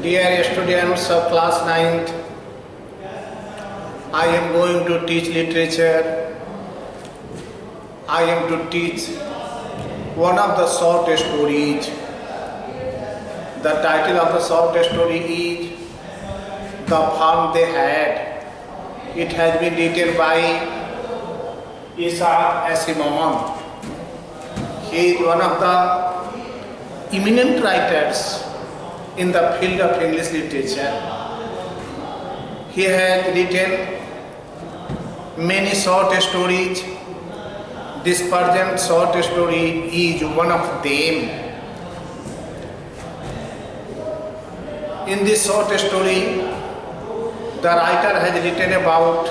Dear students of class 9th, I am going to teach literature. I am to teach one of the short stories. The title of the short story is The Farm They Had. It has been written by Isaac Asimov. He is one of the eminent writers in the field of English literature. He has written many short stories. This present short story is one of them. In this short story, the writer has written about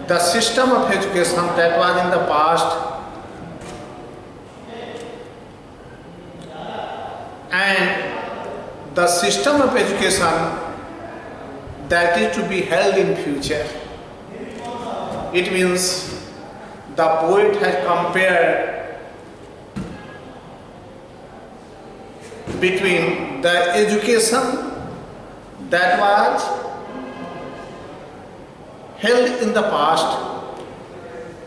the system of education that was in the past and the system of education that is to be held in future. It means the poet has compared between the education that was held in the past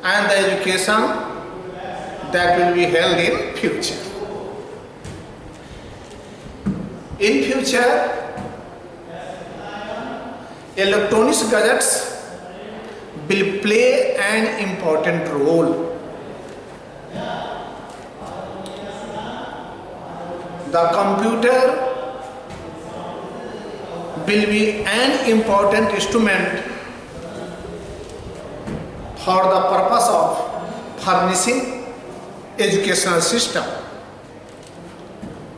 and the education that will be held in future. In future, electronic gadgets will play an important role. The computer will be an important instrument for the purpose of furnishing educational system.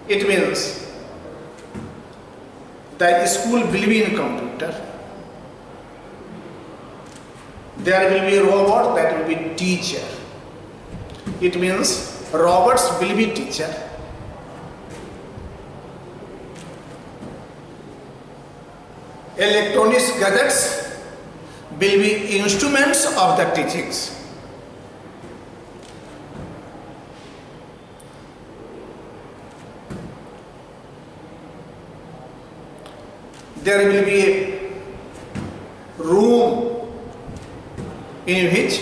It means the school will be in computer. There will be a robot that will be teacher. It means robots will be teacher. Electronic gadgets will be instruments of the teachings. There will be a room in which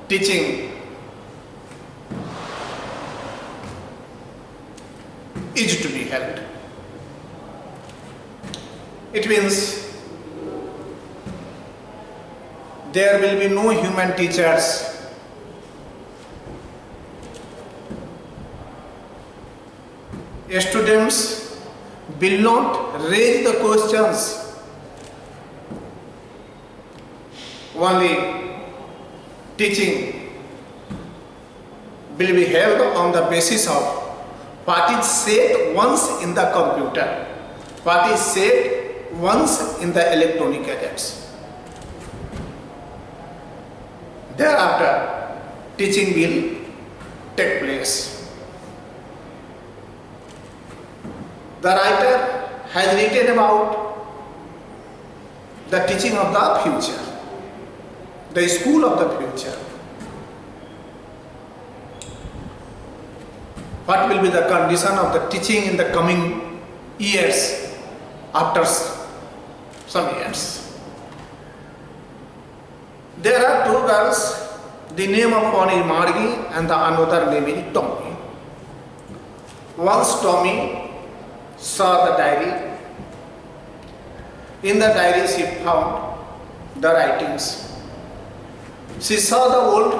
teaching is to be held. It means there will be no human teachers. Students will not raise the questions. Only teaching will be held on the basis of what is said once in the computer, what is said once in the electronic gadgets. Thereafter, teaching will take place. The writer has written about the teaching of the future, the school of the future. What will be the condition of the teaching in the coming years, after some years? There are two girls, the name of one is Margie and the another name is Tommy. Once Tommy saw the diary. In the diary she found the writings. She saw the old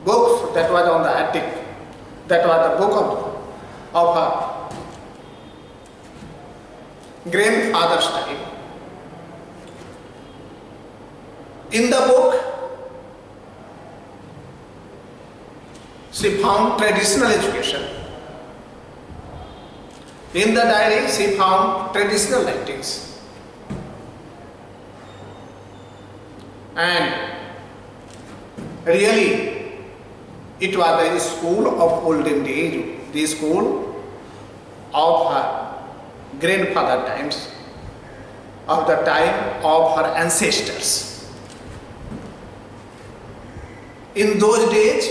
book that was on the attic. That was the book of her grandfather's time. In the book, she found traditional education. In the diary, she found traditional writings. And really, it was the school of olden days, the school of her grandfather times, of the time of her ancestors. In those days,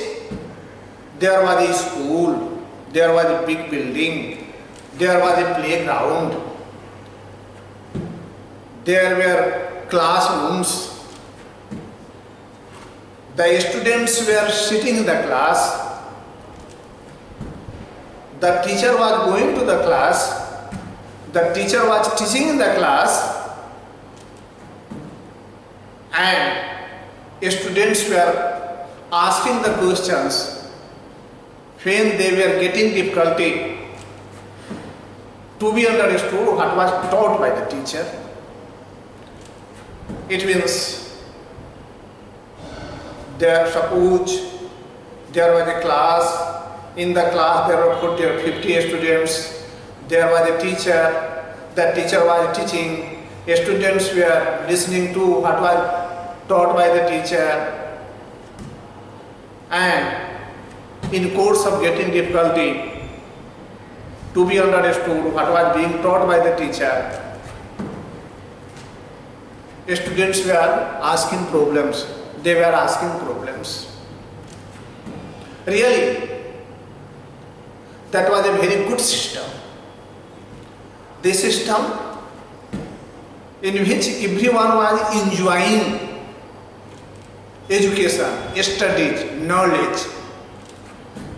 there was a school, there was a big building, There was a playground. There were classrooms. The students were sitting in the class. The teacher was going to the class. The teacher was teaching in the class. And students were asking the questions when they were getting difficulty to be understood what was taught by the teacher. It means suppose there was a class. In the class there were 40 or 50 students. There was a teacher. The teacher was teaching. Students were listening to what was taught by the teacher. And in course of getting difficulty to be understood what was being taught by the teacher, students were asking problems. They were asking problems. Really, that was a very good system. The system in which everyone was enjoying education, studies, knowledge.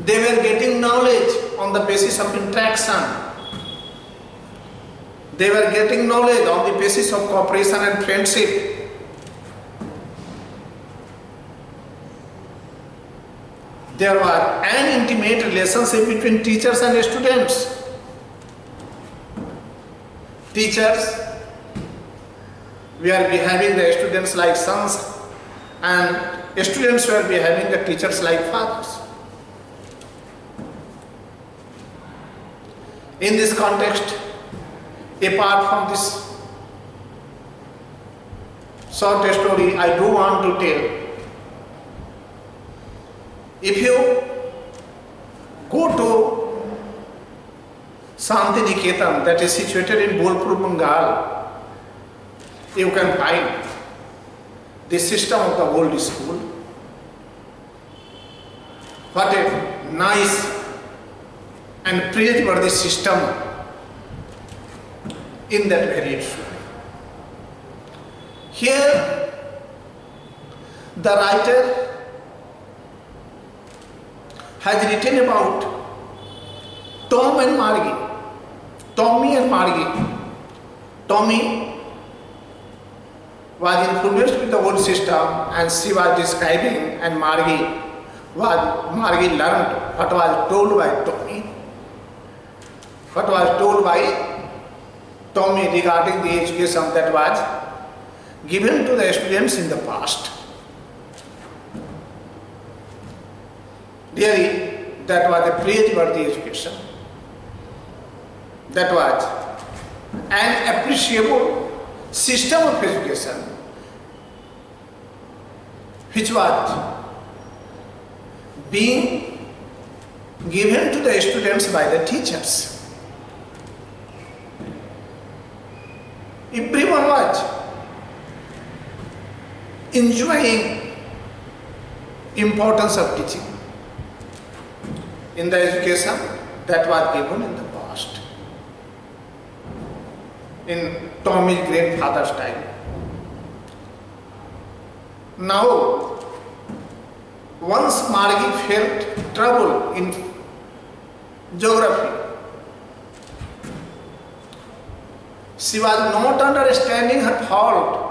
They were getting knowledge on the basis of interaction. They were getting knowledge on the basis of cooperation and friendship. There was an intimate relationship between teachers and students. Teachers were behaving the students like sons, and students were behaving the teachers like fathers. In this context, apart from this short story, I do want to tell, if you go to Shantiniketan, that is situated in Bolpur, Bengal, you can find the system of the old school. What a nice and praiseworthy system in that very school. Here, the writer has written about Tom and Margie, Tommy and Margie. Tommy was influenced with the old system and she was describing, and Margie learned what was told by Tommy. What was told by Tommy regarding the education that was given to the students in the past. Really, that was a praiseworthy education. That was an appreciable system of education which was being given to the students by the teachers. Everyone was enjoying importance of teaching in the education that was given in the past, in Tommy's grandfather's time. Now, once Margie felt trouble in geography, she was not understanding her fault.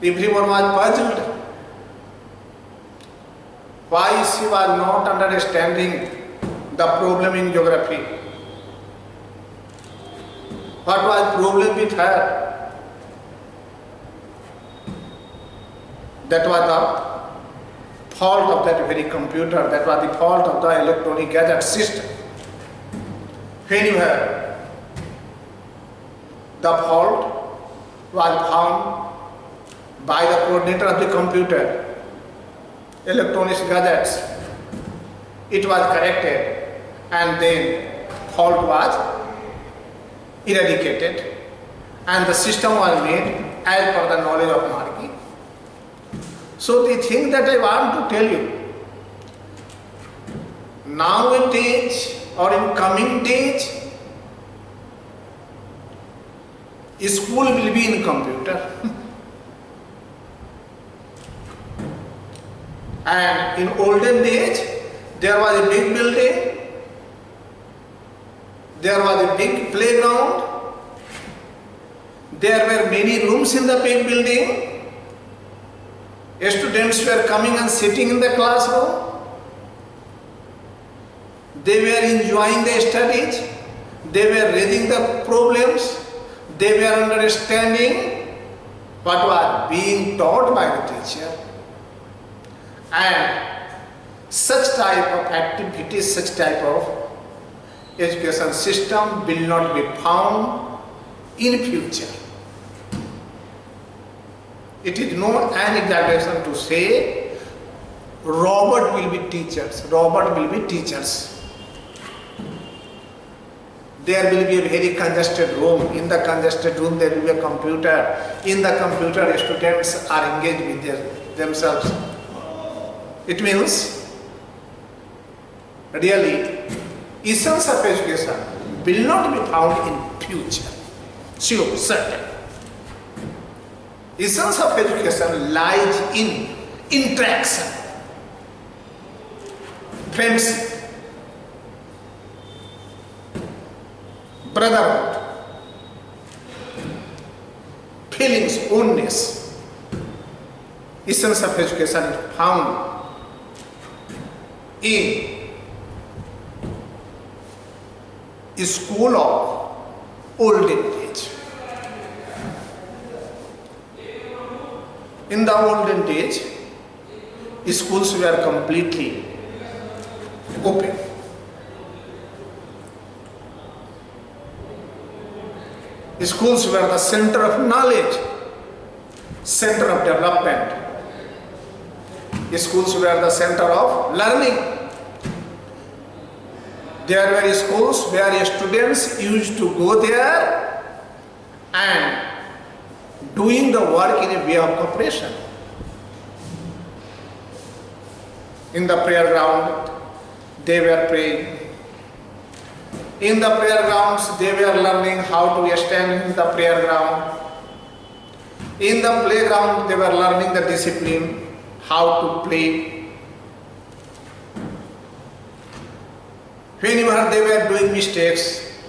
Everyone was puzzled why she was not understanding the problem in geography. What was problem with her? That was the fault of that very computer. That was the fault of the electronic gadget system. Whenever the fault was found by the coordinator of the computer, electronic gadgets, it was corrected and then fault was eradicated and the system was made as per the knowledge of Margie. So the thing that I want to tell you, nowadays or in coming days, school will be in computer. And in olden days, there was a big building, there was a big playground, there were many rooms in the big building. Students were coming and sitting in the classroom. They were enjoying the studies. They were reading the problems. They were understanding what was being taught by the teacher. And such type of activities, such type of education system will not be found in future. It is no an exaggeration to say robot will be teachers. Robot will be teachers. There will be a very congested room. In the congested room there will be a computer. In the computer students are engaged with themselves. It means really essence of education will not be found in future. Sure, certain. Essence of education lies in interaction, friendship, brotherhood, feelings, oneness. Essence of education is found in a school of olden age. In the olden days, schools were completely open. Schools were the center of knowledge, center of development. Schools were the center of learning. There were schools where students used to go there and doing the work in a way of cooperation. In the prayer ground, they were praying. In the prayer grounds, they were learning how to stand in the prayer ground. In the playground, they were learning the discipline, how to play. Whenever they were doing mistakes,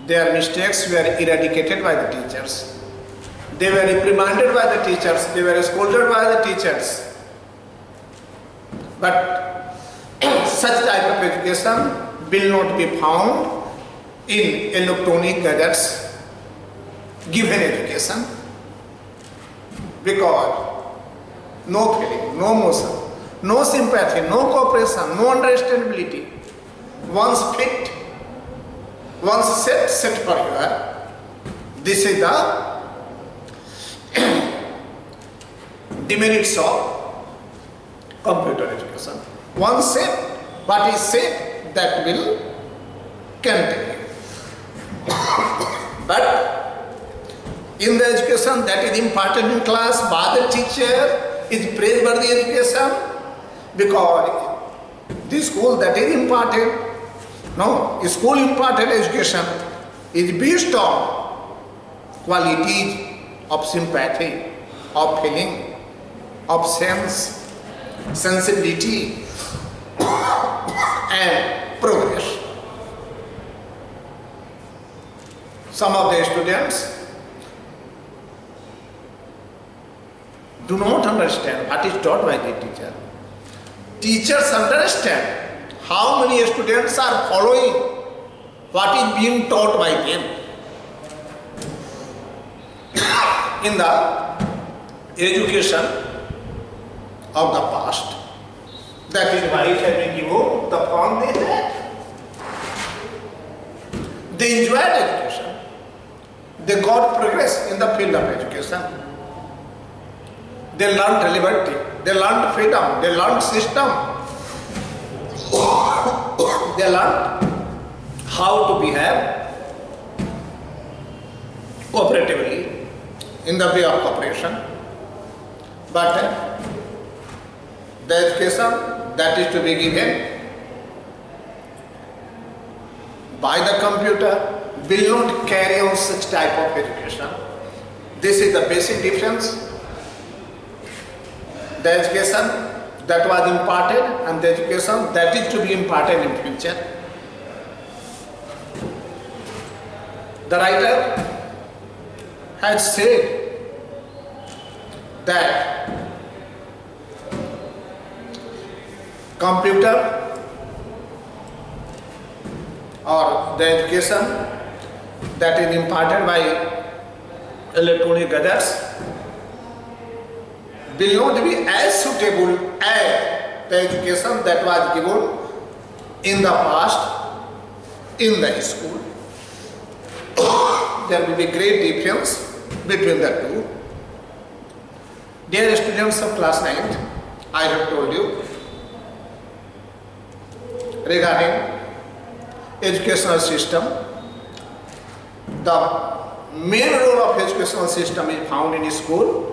their mistakes were eradicated by the teachers. They were reprimanded by the teachers, they were scolded by the teachers. But such type of education will not be found in electronic gadgets given education, because no feeling, no motion, no sympathy, no cooperation, no understandability. Once fit, once set for you. This is the demerits of computer education. Once set, what is said, that will continue. But in the education that is imparted in class by the teacher is praiseworthy education, because the school that is imparted, school imparted education is based on qualities of sympathy, of feeling, of sense, sensibility and progress. Some of the students do not understand what is taught by the teacher. Teachers understand how many students are following what is being taught by them. In the education of the past, that is why it has been given the form they had. They enjoyed education. They got progress in the field of education. They learned liberty, they learned freedom, they learned system. They learned how to behave cooperatively in the way of cooperation. But the education that is to be given by the computer will not carry on such type of education. This is the basic difference. The education that was imparted and the education that is to be imparted in future. The writer has said that computer or the education that is imparted by electronic gadgets will not be as suitable as the education that was given in the past in the school. There will be great difference between the two. Dear students of class 9th, I have told you regarding educational system. The main role of educational system is found in school.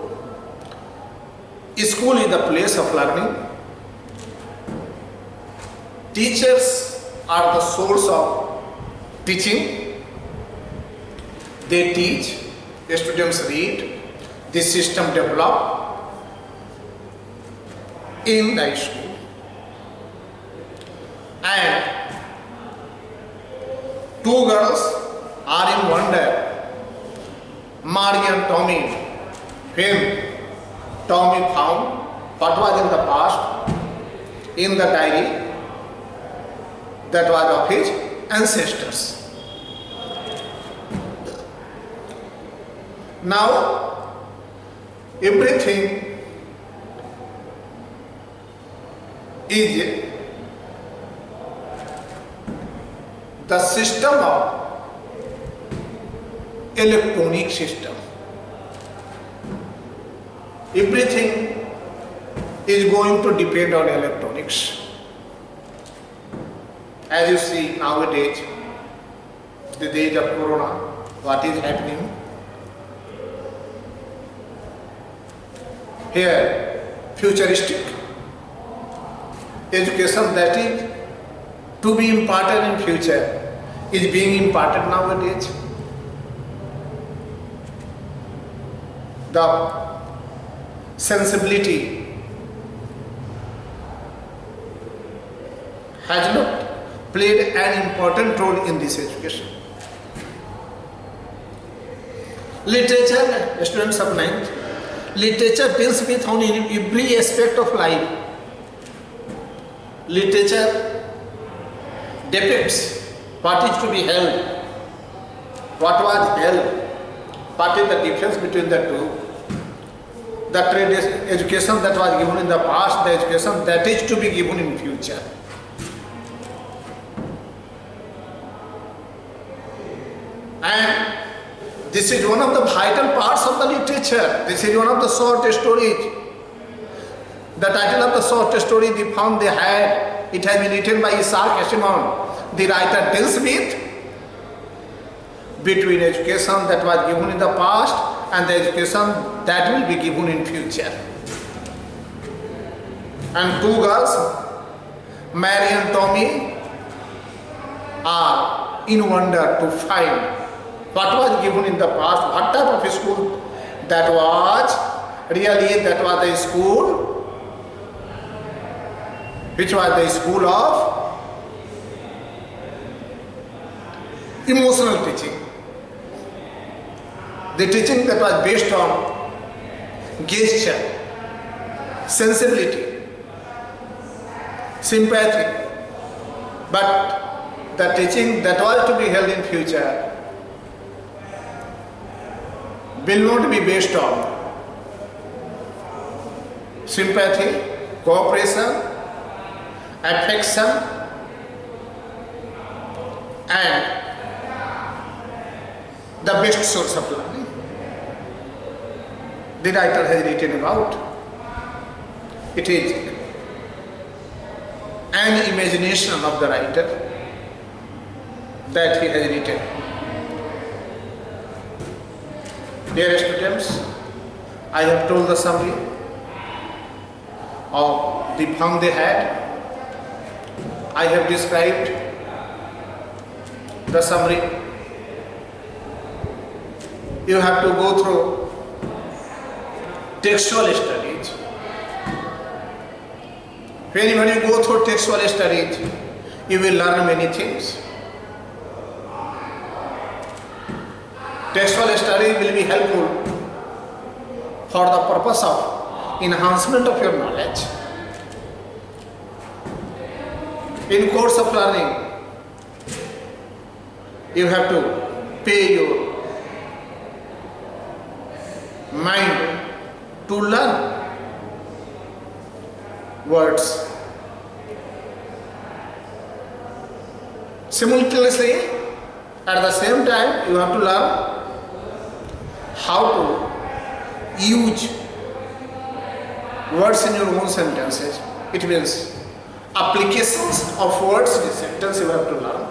School is the place of learning. Teachers are the source of teaching. They teach, students read, the system develop in the school. And two girls are in wonder, Mary and Tommy, when Tommy found what was in the past in the diary that was of his ancestors. Now, everything is the system of electronic system. Everything is going to depend on electronics. As you see nowadays, the days of Corona, what is happening? Here, futuristic education that is to be imparted in future is being imparted nowadays. The sensibility has not played an important role in this education. Literature, students of 9th, literature deals with on every aspect of life. Literature depicts what is to be held, what was held, what is the difference between the two. The education that was given in the past, the education that is to be given in future. And this is one of the vital parts of the literature. This is one of the short stories. The title of the short story, The Farm They Had, it has been written by Isaac Asimov. The writer deals with between education that was given in the past and the education that will be given in future. And two girls, Mary and Tommy, are in wonder to find what was given in the past, what type of school that was the school which was the school of emotional teaching. The teaching that was based on gesture, sensibility, sympathy. But the teaching that was to be held in future will not be based on sympathy, cooperation, affection, and the best source of learning. The writer has written about. It is an imagination of the writer that he has written. Dear students, I have told the summary of the farm they had. I have described the summary. You have to go through textual studies. When you go through textual studies, you will learn many things. Textual study will be helpful for the purpose of enhancement of your knowledge. In course of learning, you have to pay your mind to learn words. Simultaneously, at the same time, you have to learn how to use words in your own sentences. It means applications of words in a sentence you have to learn.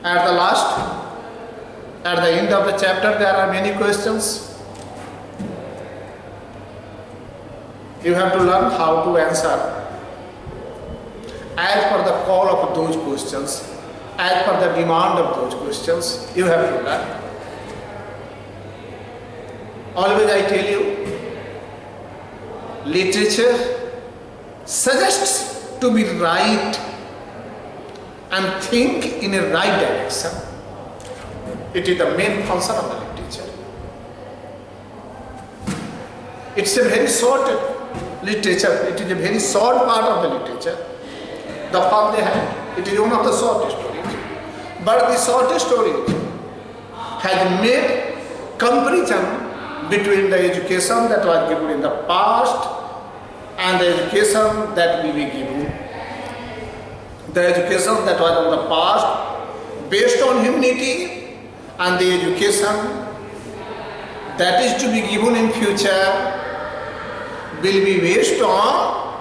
At the last, at the end of the chapter, there are many questions. You have to learn how to answer as per the call of those questions, as per the demand of those questions. You have to learn. Always I tell you, literature suggests to be right and think in a right direction. It is the main function of the literature. It's a very short literature. It is a very short part of the literature. The fun they have, it is one of the short stories. But the short stories has made comparison between the education that was given in the past and the education that will be given. The education that was in the past based on humanity, and the education that is to be given in future will be based on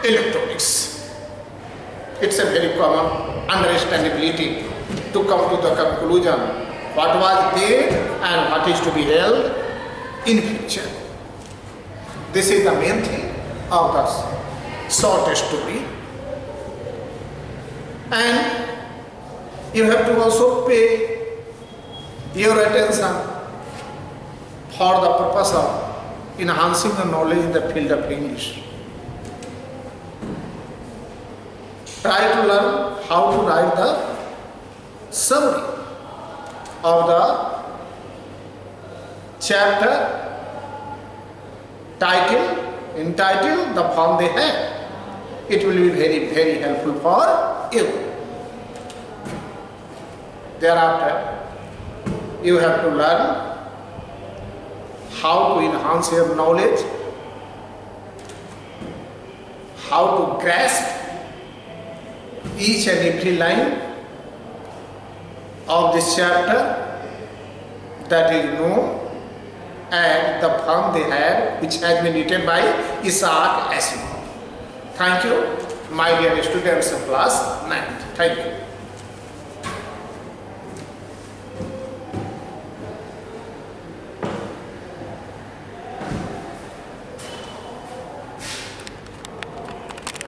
electronics. It's a very common understandability to come to the conclusion what was there and what is to be held in future. This is the main thing of the short story. And you have to also pay your attention for the purpose of enhancing the knowledge in the field of English. Try to learn how to write the summary of the chapter entitled The Form They Have. It will be very, very helpful for you. Thereafter, you have to learn how to enhance your knowledge, how to grasp each and every line of this chapter that is known as The Form They Have, which has been written by Isaac Asimov. Thank you, my dear students of class 9th. Thank you.